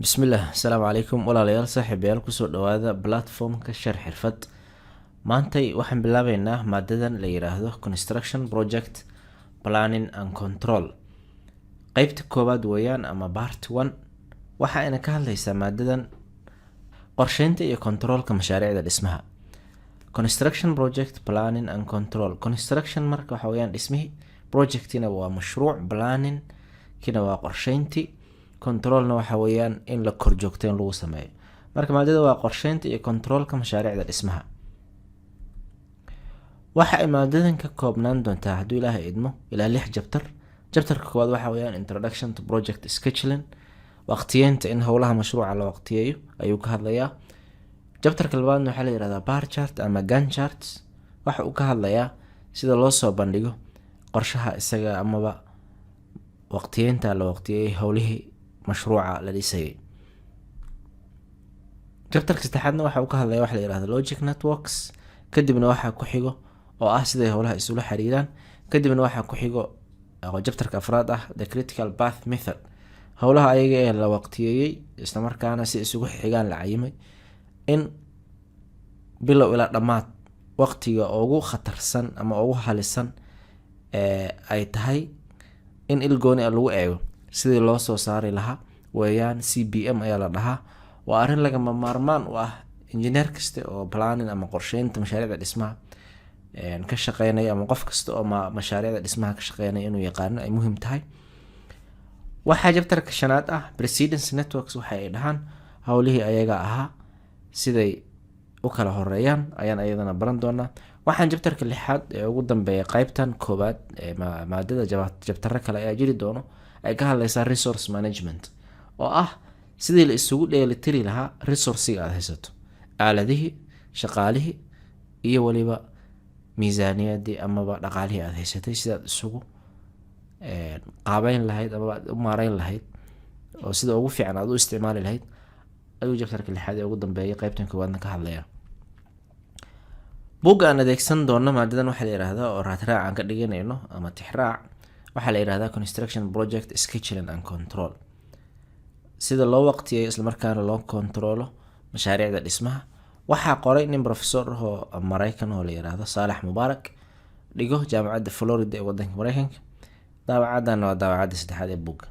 bismillaah asalaamu calaykum walaalayaal saaxiibayaal kusoo dhawaada platformka shar xirfad. maantay waxaan bilaabeynaa maadadan la yiraahdo construction project planning and control. qeybta koowaad weeyaan ama part 1. waxa ayna ka hadlaysaa maadadan qorsheynta iyo controlka mashaariicda dhismaha. construction project planning and control. construction marka waxa weeyaan dhismihi, projectina waa mashruuc, planning kina waa qorsheynti, controlna waxa weeyaan in la korjoogto in lagu sameeyo. marka maadada waa qorsheynta iyo controlka mashaariicda dhismaha. waxa ay maadadan ka koobnaan doontaa hadduu ilaahay idmo ilaa 6 jabtar. jabtarka koowaad waxa weeyaan introduction to project scheduling, waqtiyeynta in howlaha mashruuca la waqtiyeeyo ayuu ka hadlayaa. jabtarka labaadna waxaa la yiraahdaa bar chart ama Gantt charts. waxa uu ka hadlayaa sida loo soo bandhigo qorshaha isaga amaba waqtiyeynta la waqtiyeeyay howlihii mashruuca la dhisayay. jabtarka saddexaadna waxa uu ka hadlayaa waxa la yiraahdo logic networks. kadibna waxa ku xigo oo ah sida howlaha isula xiriiraan. kadibna waxa ku xigo jabtarka afraad ah the critical path method. howlaha ayaga ee la waqtiyeeyay isla markaana si isugu xigaan la cayimay in bilow ila dhamaad waqtiga ugu khatarsan ama ugu halisan ay tahay in ilgooni lagu eego sidii loo soo saari lahaa weeyaan. CPM ayaa la dhahaa. waa arrin lagama maarmaan u ah engineer kasta oo planning ama qorsheynta mashaariicda dhismaha ka shaqeynaya ama qof kasta oo mashaariicda dhismaha ka shaqeynaya inuu yaqaano ay muhiim tahay. waxaa jabtarka shanaad ah precedence networks. waxa ay dhahaan howlihii ayaga ahaa siday u kala horeeyaan ayaan ayadana baran doonaa. waxaan jabtarka lixaad ee ugu dambeeya qaybtan koobaad ee maadada jabtaro kale ayaa jiri doono ay ka hadlaysaa resource management oo ah sidii la isugu dheelitiri lahaa resourciga aad haysato, aaladihii, shaqaalihii iyo waliba miisaaniyadii amaba dhaqaalihii aad haysatay sidaad isugu qaabeyn lahayd ama u maareyn lahayd oo sida ugu fiican aad u isticmaali lahayd ayuu jabtarka lixaad ee ugu dambeeyay qaybtan koowaadna ka hadlayaa. buugga aan adeegsan doono maadadan waxaa la yiraahdaa oo raadraac aan ka dhiganayno ama tixraac waxaa la yiraahdaa construction project scheduling and control. sida loo waqtiyeeyo isla markaana loo controlo mashaariicda dhismaha. waxaa qoray nin professor oo Mareykan oo la yiraahdo Saalax Mubaarak, dhigo jaamacadda Florida ee wadanka Mareykanka. daawacadan waa daawacadda saddexaad ee buugga.